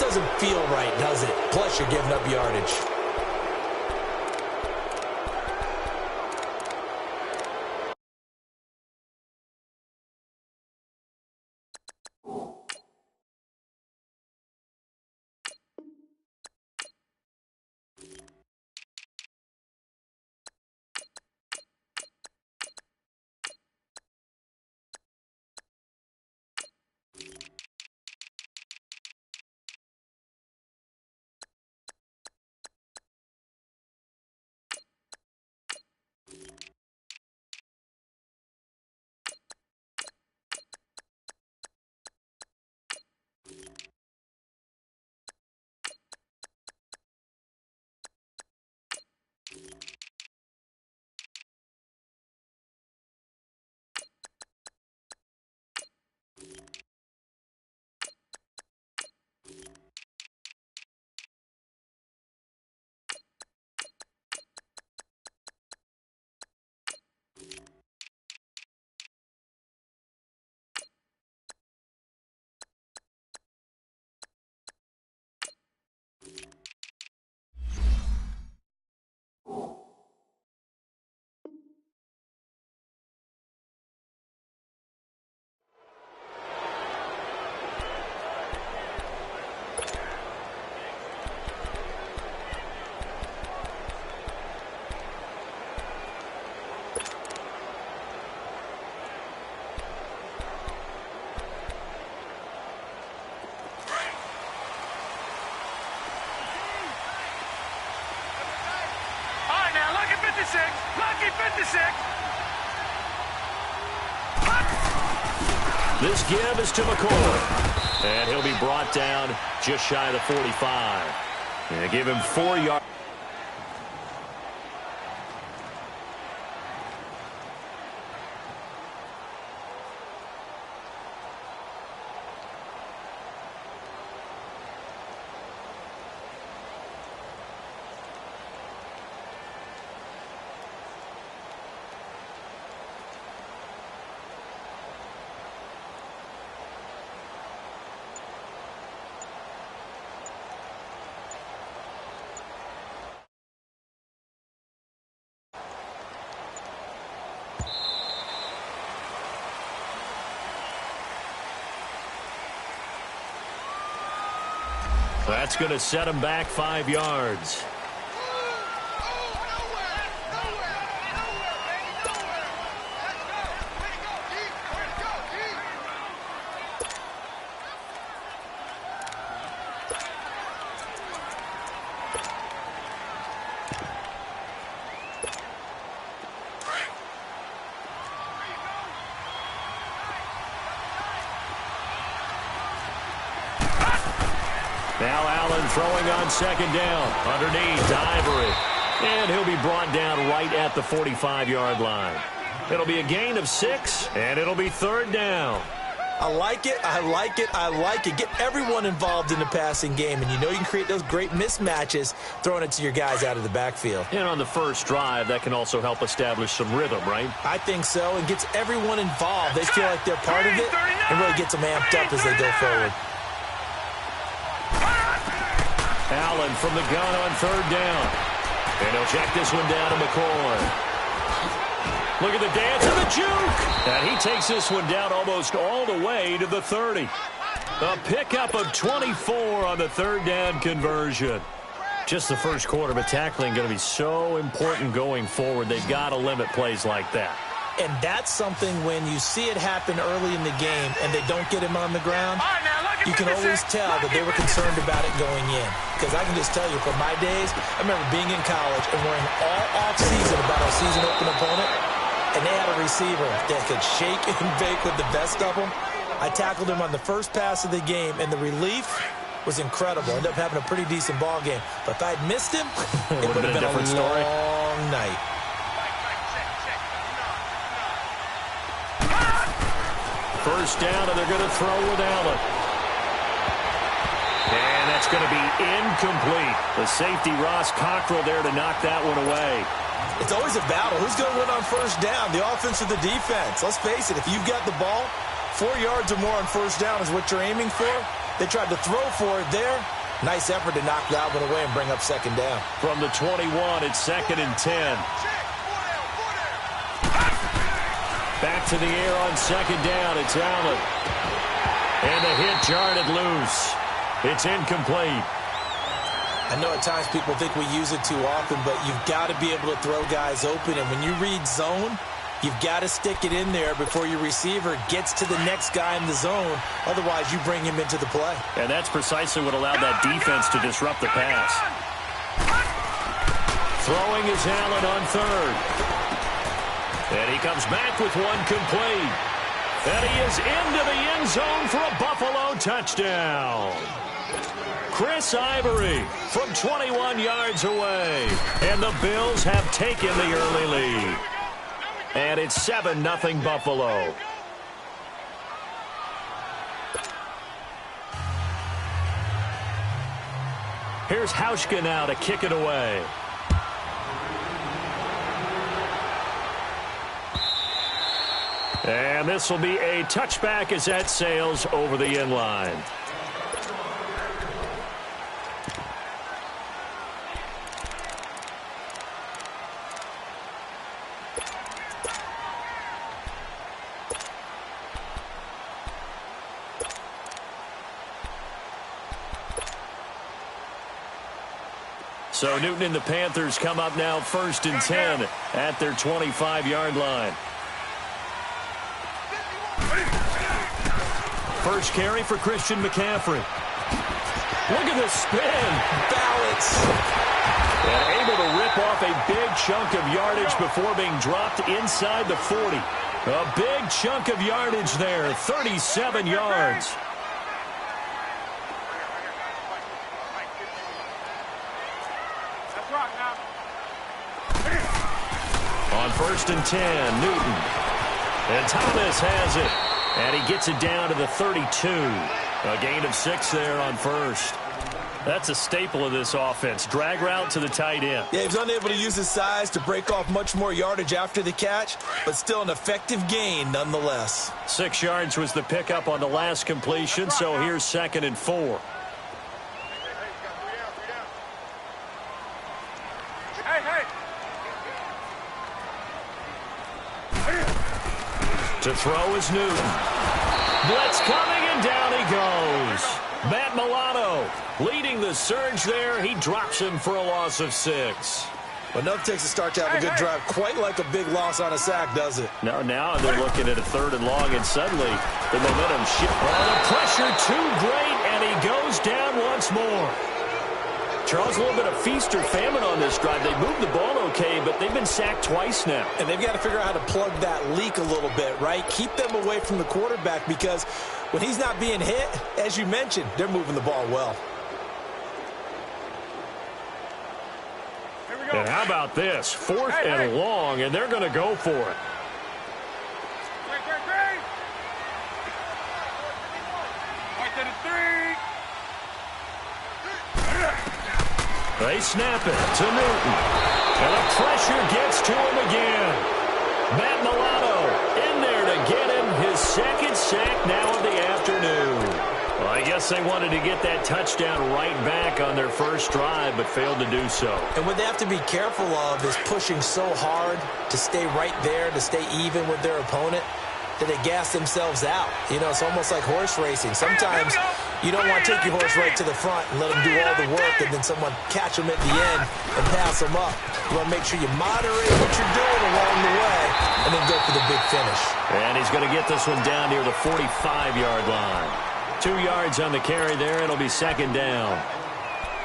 doesn't feel right, does it? Plus, you're giving up yardage. Lucky 56. This give is to McCoy. And he'll be brought down just shy of the 45. And they give him 4 yards. That's going to set him back 5 yards. Now Allen throwing on second down. Underneath to Ivory. And he'll be brought down right at the 45-yard line. It'll be a gain of 6, and it'll be third down. I like it, I like it, I like it. Get everyone involved in the passing game, and you know you can create those great mismatches throwing it to your guys out of the backfield. And on the first drive, that can also help establish some rhythm, right? I think so, and gets everyone involved. They feel like they're part of it and really gets them amped up as they go forward. Allen from the gun on third down. And he'll check this one down to McCoy. Look at the dance and the juke. And he takes this one down almost all the way to the 30. A pickup of 24 on the third down conversion. Just the first quarter, but tackling going to be so important going forward. They've got to limit plays like that. And that's something when you see it happen early in the game and they don't get him on the ground, you can always tell that they were concerned about it going in. Because I can just tell you, from my days, I remember being in college and worrying all off-season about our season-open opponent, and they had a receiver that could shake and bake with the best of them. I tackled him on the first pass of the game, and the relief was incredible. Ended up having a pretty decent ball game. But if I had missed him, it would have been a long night. First down, and they're going to throw with Allen. And that's going to be incomplete. The safety, Ross Cockrell, there to knock that one away. It's always a battle. Who's going to win on first down, the offense or the defense? Let's face it, if you've got the ball, 4 yards or more on first down is what you're aiming for. They tried to throw for it there. Nice effort to knock that one away and bring up second down. From the 21, it's 2nd and 10. Back to the air on 2nd down. It's Allen. And the hit jarred loose. It's incomplete. I know at times people think we use it too often, but you've got to be able to throw guys open. And when you read zone, you've got to stick it in there before your receiver gets to the next guy in the zone. Otherwise, you bring him into the play. And that's precisely what allowed that defense to disrupt the pass. Throwing is Allen on 3rd. And he comes back with one complete. And he is into the end zone for a Buffalo touchdown. Chris Ivory from 21 yards away. And the Bills have taken the early lead. And it's 7-0 Buffalo. Here's Hauschka now to kick it away. And this will be a touchback as that sails over the end line. So Newton and the Panthers come up now 1st and 10 at their 25-yard line. First carry for Christian McCaffrey. Look at the spin. Balance. And able to rip off a big chunk of yardage before being dropped inside the 40. A big chunk of yardage there, 37 yards. On 1st and 10, Newton. And Thomas has it. And he gets it down to the 32. A gain of 6 there on 1st. That's a staple of this offense. Drag route to the tight end. Yeah, he was unable to use his size to break off much more yardage after the catch, but still an effective gain nonetheless. 6 yards was the pickup on the last completion, so here's 2nd and 4. To throw is Newton. Blitz coming, and down he goes. Matt Milano leading the surge there. He drops him for a loss of 6. Well, nothing takes a start to have a good drive. Quite like a big loss on a sack, does it? No, now they're looking at a 3rd and long, and suddenly the momentum shifts. Oh, the pressure too great, and he goes down once more. Charles, a little bit of feast or famine on this drive. They moved the ball okay, but they've been sacked twice now. And they've got to figure out how to plug that leak a little bit, right? Keep them away from the quarterback, because when he's not being hit, as you mentioned, they're moving the ball well. Here we go. And how about this? 4th and long, and they're going to go for it. They snap it to Newton. And the pressure gets to him again. Matt Milano in there to get him his 2nd sack now of the afternoon. Well, I guess they wanted to get that touchdown right back on their first drive, but failed to do so. And what they have to be careful of is pushing so hard to stay right there, to stay even with their opponent, that they gas themselves out. You know, it's almost like horse racing. Sometimes you don't want to take your horse right to the front and let them do all the work, and then someone catch them at the end and pass them up. You want to make sure you moderate what you're doing along the way and then go for the big finish. And he's going to get this one down near the 45-yard line. 2 yards on the carry there. It'll be 2nd down.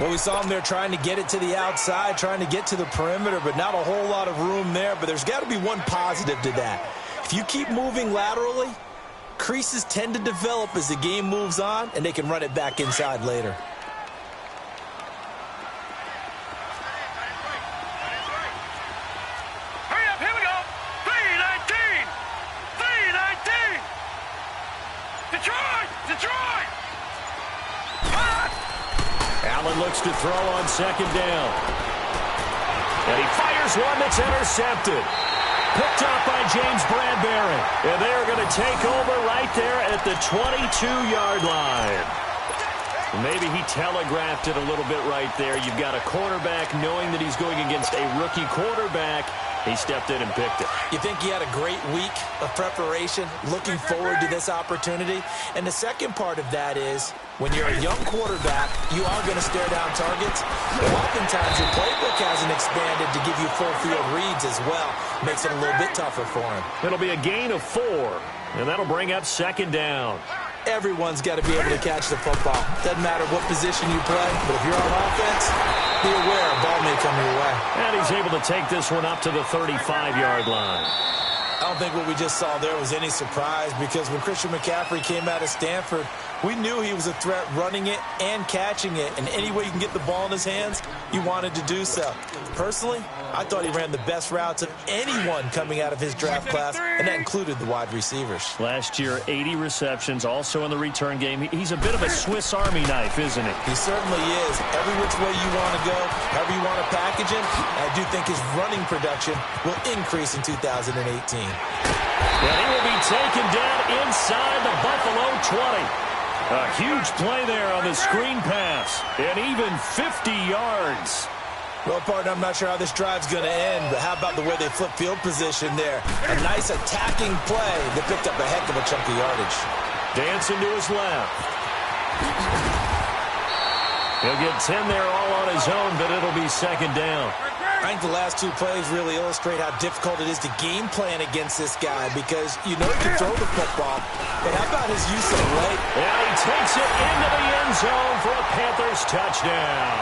Well, we saw him there trying to get it to the outside, trying to get to the perimeter, but not a whole lot of room there. But there's got to be one positive to that. If you keep moving laterally, creases tend to develop as the game moves on, and they can run it back inside later. Hurry up, here we go. 3-19. 3-19. Detroit! Detroit! Allen looks to throw on 2nd down. And he fires one that's intercepted. Picked up by James Bradbury. And they are going to take over right there at the 22-yard line. Maybe he telegraphed it a little bit right there. You've got a quarterback knowing that he's going against a rookie quarterback. He stepped in and picked it. You think he had a great week of preparation, looking forward to this opportunity? And the second part of that is, when you're a young quarterback, you are going to stare down targets. But oftentimes, your playbook hasn't expanded to give you full field reads as well. Makes it a little bit tougher for him. It'll be a gain of 4, and that'll bring up second down. Everyone's got to be able to catch the football. Doesn't matter what position you play, but if you're on offense, be aware a ball may come your way. And he's able to take this one up to the 35-yard line. I don't think what we just saw there was any surprise, because when Christian McCaffrey came out of Stanford, we knew he was a threat running it and catching it. And any way you can get the ball in his hands, you wanted to do so. Personally, I thought he ran the best routes of anyone coming out of his draft class, and that included the wide receivers. Last year, 80 receptions, also in the return game. He's a bit of a Swiss Army knife, isn't he? He certainly is. Every which way you want to go, however you want to package him, I do think his running production will increase in 2018. And he will be taken down inside the Buffalo 20. A huge play there on the screen pass, and even 50 yards. Well, partner, I'm not sure how this drive's going to end, but how about the way they flip field position there? A nice attacking play that picked up a heck of a chunk of yardage. Dancing to his left. He'll get 10 there all on his own, but it'll be second down. I think the last two plays really illustrate how difficult it is to game plan against this guy, because you know he can throw the football, but how about his use of leg? And he takes it into the end zone for a Panthers touchdown.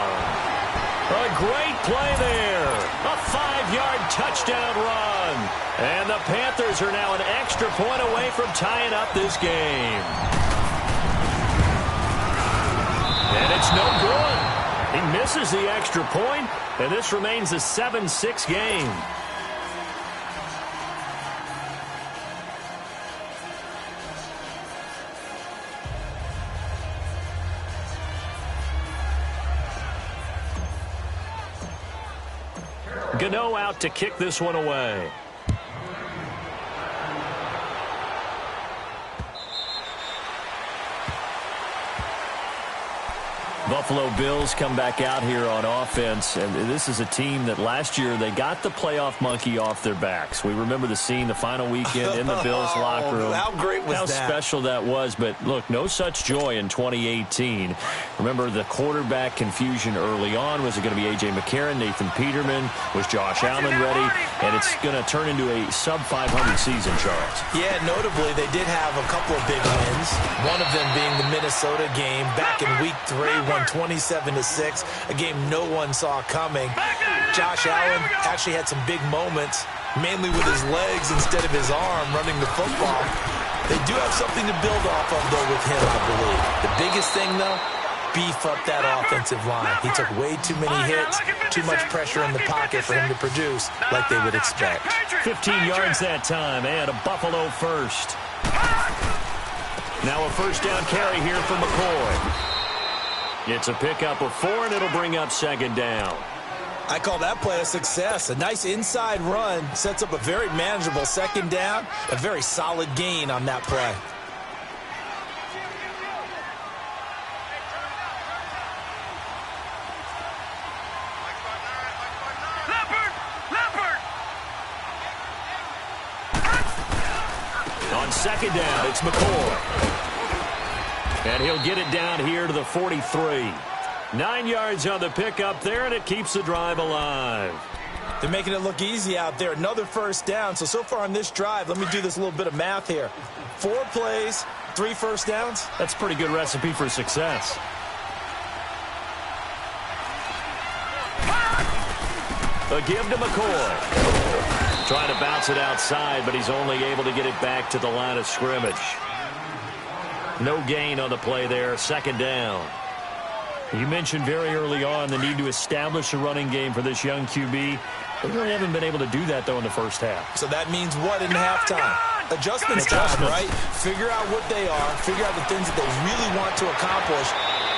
A great play there. A 5-yard touchdown run. And the Panthers are now an extra point away from tying up this game. And it's no good. He misses the extra point, and this remains a 7-6 game. Gano out to kick this one away. Buffalo Bills come back out here on offense, and this is a team that last year they got the playoff monkey off their backs. We remember the scene, the final weekend in the Bills locker room. How great was that? How special that was, but look, no such joy in 2018. Remember the quarterback confusion early on. Was it going to be A.J. McCarron, Nathan Peterman? Was Josh Allen ready? And it's going to turn into a sub-500 season, Charles. Yeah, notably, they did have a couple of big wins. One of them being the Minnesota game back in Week 3, 27-6, a game no one saw coming. Josh Allen actually had some big moments, mainly with his legs instead of his arm running the football. They do have something to build off of, though, with him, I believe. The biggest thing, though, beef up that offensive line. He took way too many hits, too much pressure in the pocket for him to produce like they would expect. 15 yards that time, and a Buffalo first. Now a first down carry here for McCoy. It's a pickup of 4, and it'll bring up second down. I call that play a success. A nice inside run sets up a very manageable second down, a very solid gain on that play. On second down, it's McCoy. And he'll get it down here to the 43. 9 yards on the pickup there, and it keeps the drive alive. They're making it look easy out there. Another first down. So far on this drive, let me do this little bit of math here. 4 plays, 3 first downs. That's a pretty good recipe for success. A give to McCoy. Trying to bounce it outside, but he's only able to get it back to the line of scrimmage. No gain on the play there. Second down. You mentioned very early on the need to establish a running game for this young QB. They really haven't been able to do that, though, in the first half. So that means what in halftime? Adjustments time, right? Figure out what they are. Figure out the things that they really want to accomplish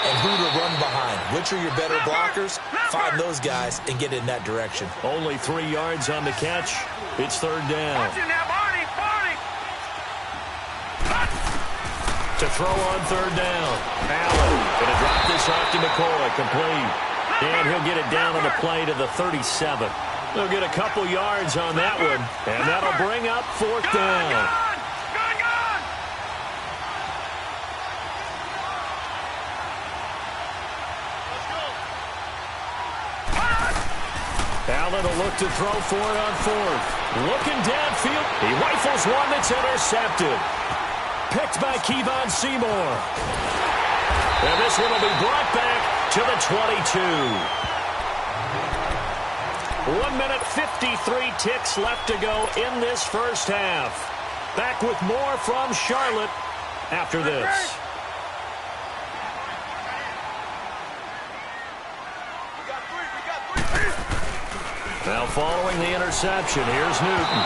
and who to run behind. Which are your better blockers? Find those guys and get in that direction. Only 3 yards on the catch. It's third down. To throw on third down. Allen going to drop this off to McCoy. Complete. And he'll get it down on the play to the 37. They'll get a couple yards on that one. And that'll bring up fourth down. Allen will look to throw for it on fourth. Looking downfield. He rifles one that's intercepted. Picked by Kevon Seymour. And this one will be brought back to the 22. 1 minute 53 ticks left to go in this first half. Back with more from Charlotte after this. Now following the interception, here's Newton.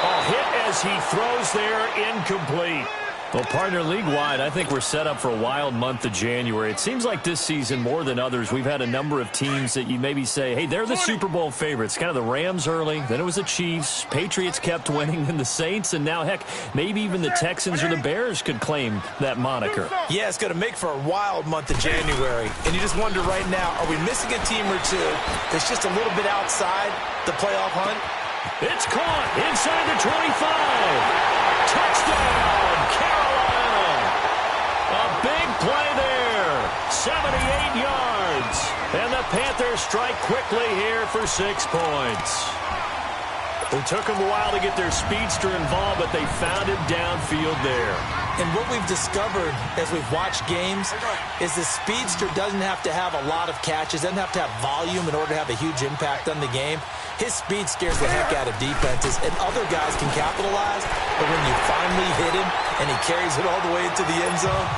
A hit as he throws there, incomplete. Well, partner, league-wide, I think we're set up for a wild month of January. It seems like this season, more than others, we've had a number of teams that you maybe say, hey, they're the Super Bowl favorites. Kind of the Rams early, then it was the Chiefs. Patriots kept winning, and the Saints, and now, heck, maybe even the Texans or the Bears could claim that moniker. Yeah, it's going to make for a wild month of January. And you just wonder right now, are we missing a team or two that's just a little bit outside the playoff hunt? It's caught inside the 25. Touchdown, Carolina. A big play there. 78 yards. And the Panthers strike quickly here for 6 points. It took them a while to get their speedster involved, but they found him downfield there. And what we've discovered as we've watched games is the speedster doesn't have to have a lot of catches, doesn't have to have volume in order to have a huge impact on the game. His speed scares the heck out of defenses, and other guys can capitalize, but when you finally hit him and he carries it all the way into the end zone,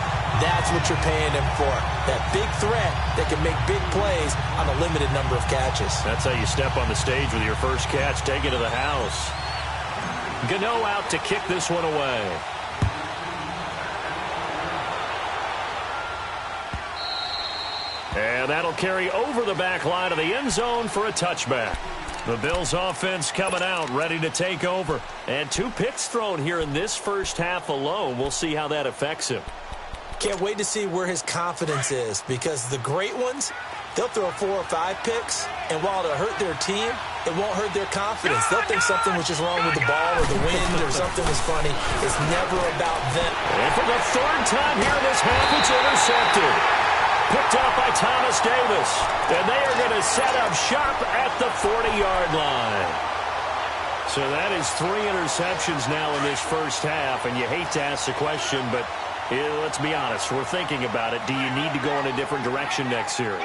that's what you're paying him for. That big threat that can make big plays on a limited number of catches. That's how you step on the stage with your first catch. Take it to the house. Gano out to kick this one away. And that'll carry over the back line of the end zone for a touchback. The Bills offense coming out, ready to take over. And 2 picks thrown here in this first half alone. We'll see how that affects him. Can't wait to see where his confidence is, because the great ones, they'll throw 4 or 5 picks, and while it'll hurt their team, it won't hurt their confidence. They'll think something was just wrong with the ball or the wind or something was funny. It's never about them. And for the 3rd time here in this half, it's intercepted. Picked up by Thomas Davis. And they are going to set up shop at the 40-yard line. So that is 3 interceptions now in this first half. And you hate to ask the question, but let's be honest. We're thinking about it. Do you need to go in a different direction next series?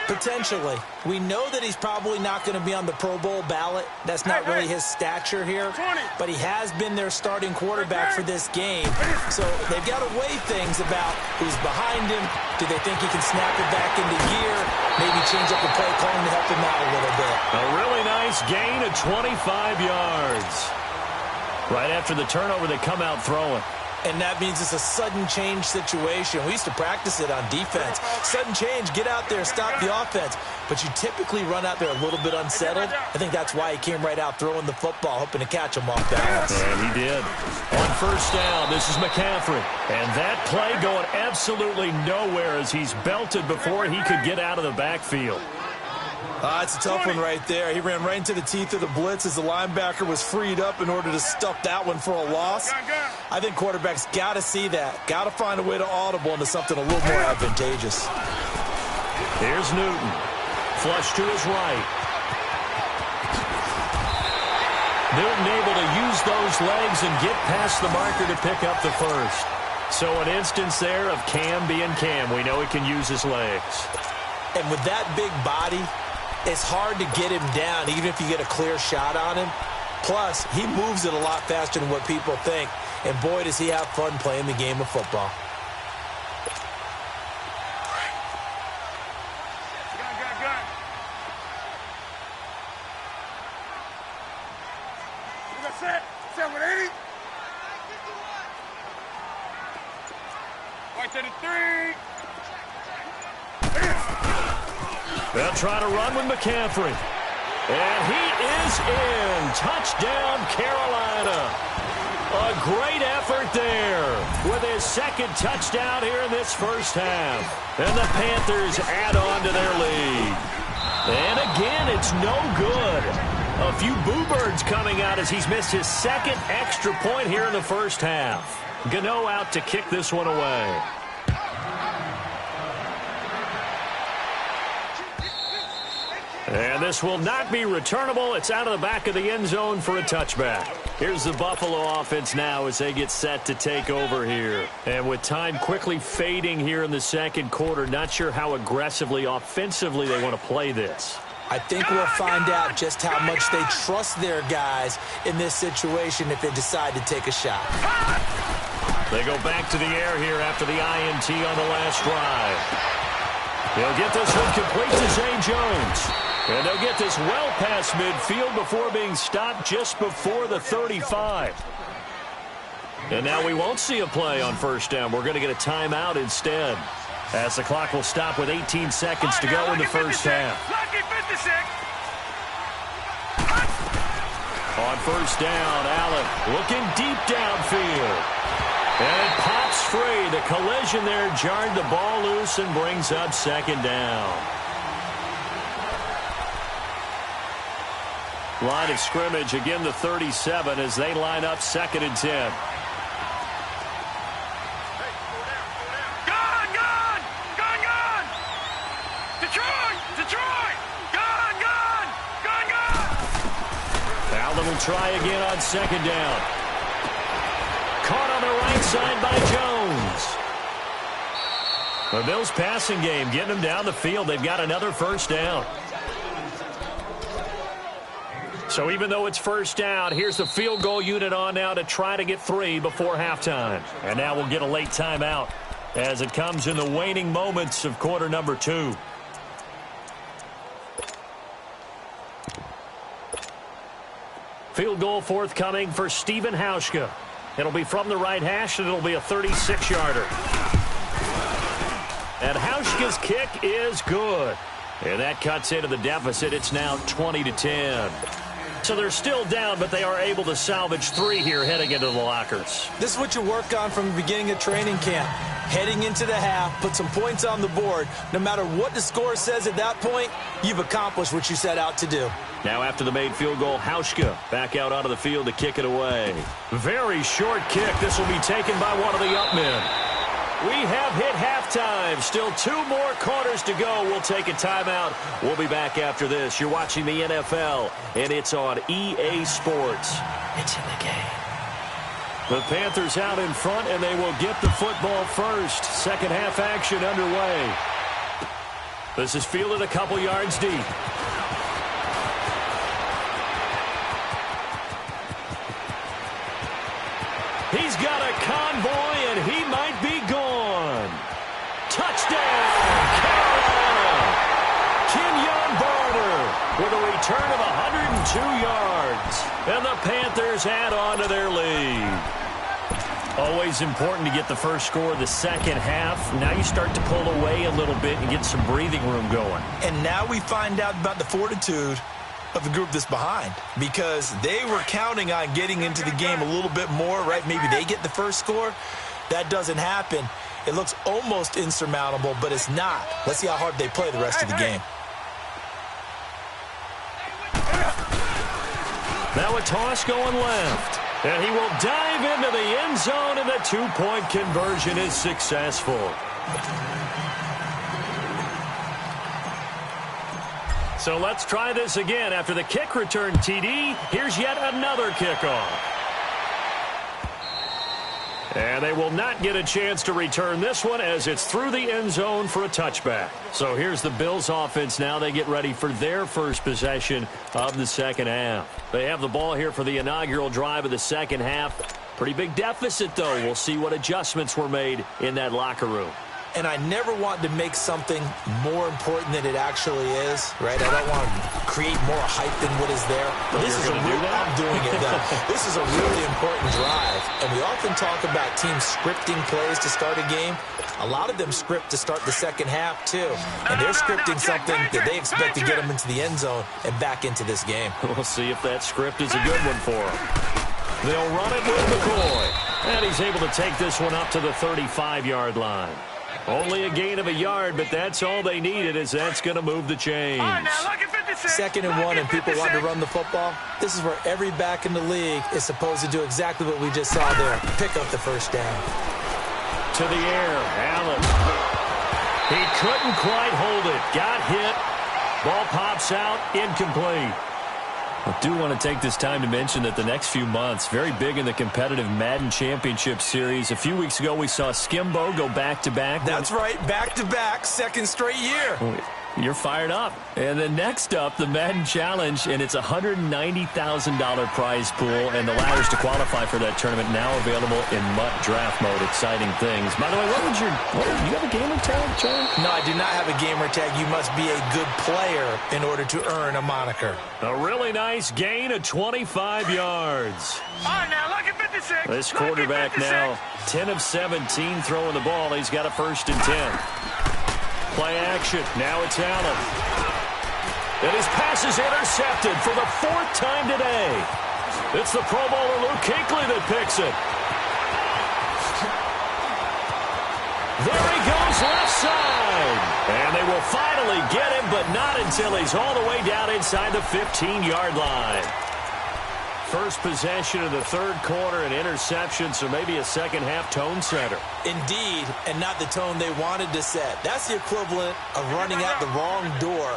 Potentially. We know that he's probably not going to be on the Pro Bowl ballot. That's not really his stature here. But he has been their starting quarterback for this game. So they've got to weigh things about who's behind him. Do they think he can snap it back into gear? Maybe change up the play calling to help him out a little bit. A really nice gain of 25 yards. Right after the turnover, they come out throwing. And that means it's a sudden change situation. We used to practice it on defense. Sudden change, get out there, stop the offense. But you typically run out there a little bit unsettled. I think that's why he came right out throwing the football, hoping to catch him off balance. And he did. On first down, this is McCaffrey. And that play going absolutely nowhere as he's belted before he could get out of the backfield. It's a tough one right there. He ran right into the teeth of the blitz as the linebacker was freed up in order to stuff that one for a loss. I think quarterbacks got to see that. Got to find a way to audible into something a little more advantageous. Here's Newton. Flush to his right. Newton able to use those legs and get past the marker to pick up the first. So an instance there of Cam being Cam. We know he can use his legs. And with that big body, it's hard to get him down, even if you get a clear shot on him. Plus, he moves it a lot faster than what people think. And boy, does he have fun playing the game of football. Set with 80. Right to the 3. They'll try to run with McCaffrey. And he is in. Touchdown, Carolina. A great effort there with his second touchdown here in this first half. And the Panthers add on to their lead. And again, it's no good. A few boo birds coming out as he's missed his second extra point here in the first half. Gano out to kick this one away. And this will not be returnable. It's out of the back of the end zone for a touchback. Here's the Buffalo offense now as they get set to take over here. And with time quickly fading here in the second quarter, not sure how aggressively, offensively they want to play this. I think we'll find out just how much they trust their guys in this situation if they decide to take a shot. They go back to the air here after the INT on the last drive. They'll get this one complete to Zay Jones. And they'll get this well past midfield before being stopped just before the 35. And now we won't see a play on first down. We're going to get a timeout instead, as the clock will stop with 18 seconds to go in the first half. On first down, Allen looking deep downfield. And it pops free. The collision there jarred the ball loose and brings up second down. Line of scrimmage, again the 37 as they line up 2nd and 10. Gone! Detroit! Gone! Allen will try again on 2nd down. Caught on the right side by Jones. The Bills passing game getting them down the field. They've got another first down. So even though it's first down, here's the field goal unit on now to try to get 3 before halftime. And now we'll get a late timeout as it comes in the waning moments of quarter number 2. Field goal forthcoming for Stephen Hauschka. It'll be from the right hash, and it'll be a 36-yarder. And Hauschka's kick is good. And that cuts into the deficit. It's now 20-10. So they're still down, but they are able to salvage 3 here heading into the lockers. This is what you work on from the beginning of training camp. Heading into the half, put some points on the board. No matter what the score says at that point, you've accomplished what you set out to do. Now after the made field goal, Hauschka back out onto the field to kick it away. Very short kick. This will be taken by one of the up men. We have hit halftime. Still 2 more quarters to go. We'll take a timeout. We'll be back after this. You're watching the NFL, and it's on EA Sports. It's in the game. The Panthers out in front, and they will get the football first. Second half action underway. This is fielded a couple yards deep. He's got a convoy, and he might be gone. Touchdown, Carolina! Kenyon Barner with a return of 102 yards. And the Panthers add on to their lead. Always important to get the first score of the second half. Now you start to pull away a little bit and get some breathing room going. And now we find out about the fortitude of the group that's behind, because they were counting on getting into the game a little bit more, right? Maybe they get the first score. That doesn't happen. It looks almost insurmountable, but it's not. Let's see how hard they play the rest of the game. Now a toss going left. And he will dive into the end zone, and the 2-point conversion is successful. So let's try this again. After the kick return TD, here's yet another kickoff. And they will not get a chance to return this one as it's through the end zone for a touchback. So here's the Bills offense now. They get ready for their first possession of the second half. They have the ball here for the inaugural drive of the second half. Pretty big deficit, though. We'll see what adjustments were made in that locker room. And I never want to make something more important than it actually is, right? I don't want to create more hype than what is there. But this is I'm doing it, though. This is a really important drive. And we often talk about teams scripting plays to start a game. A lot of them script to start the second half, too. And they're scripting something that they expect to get them into the end zone and back into this game. We'll see if that script is a good one for them. They'll run it with McCoy. And he's able to take this one up to the 35-yard line. Only a gain of a yard, but that's all they needed, as that's going to move the chains. All right, now, look at 56. 2nd and 1 and people want to run the football. This is where every back in the league is supposed to do exactly what we just saw there. Pick up the first down. To the air, Allen. He couldn't quite hold it. Got hit. Ball pops out, incomplete. I do want to take this time to mention that the next few months, very big in the competitive Madden Championship Series. A few weeks ago, we saw Skimbo go back-to-back. That's right, back-to-back, second straight year. You're fired up. And then next up, the Madden Challenge, and it's a $190,000 prize pool, and the ladders to qualify for that tournament now available in MUT draft mode. Exciting things. By the way, you have a gamer tag, John? No, I do not have a gamer tag. You must be a good player in order to earn a moniker. A really nice gain of 25 yards. All right, now, look at 56. This quarterback now 10 of 17 throwing the ball. He's got a 1st and 10. Play action. Now it's Allen. And his pass is intercepted for the 4th time today. It's the Pro Bowler Luke Kuechly that picks it. There he goes, left side. And they will finally get him, but not until he's all the way down inside the 15-yard line. First possession of the 3rd quarter, an interception, so maybe a second-half tone setter. Indeed, and not the tone they wanted to set. That's the equivalent of running out the wrong door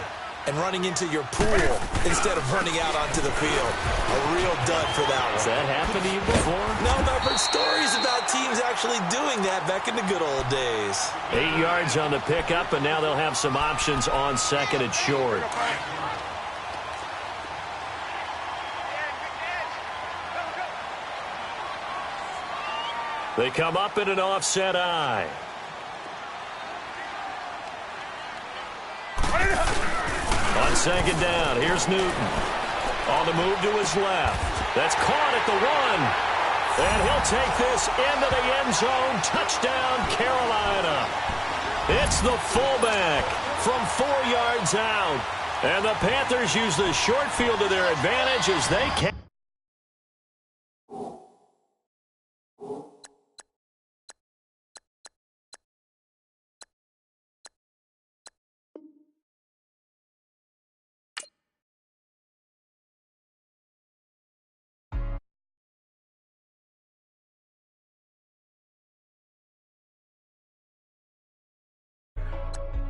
and running into your pool instead of running out onto the field. A real dud for that one. Has that happened to you before? No, but I've heard stories about teams actually doing that back in the good old days. 8 yards on the pickup, and now they'll have some options on 2nd and short. They come up in an offset eye. On 2nd down, here's Newton. On the move to his left. That's caught at the 1. And he'll take this into the end zone. Touchdown, Carolina. It's the fullback from 4 yards out. And the Panthers use the short field to their advantage as they can.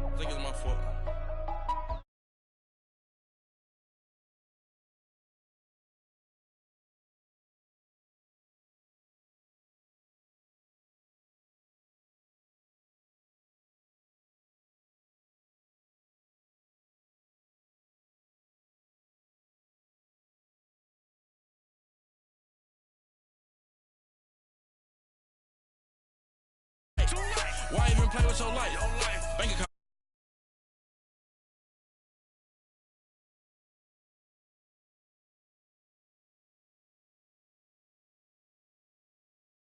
I think it's my fault. Why even play with your life? Bank account.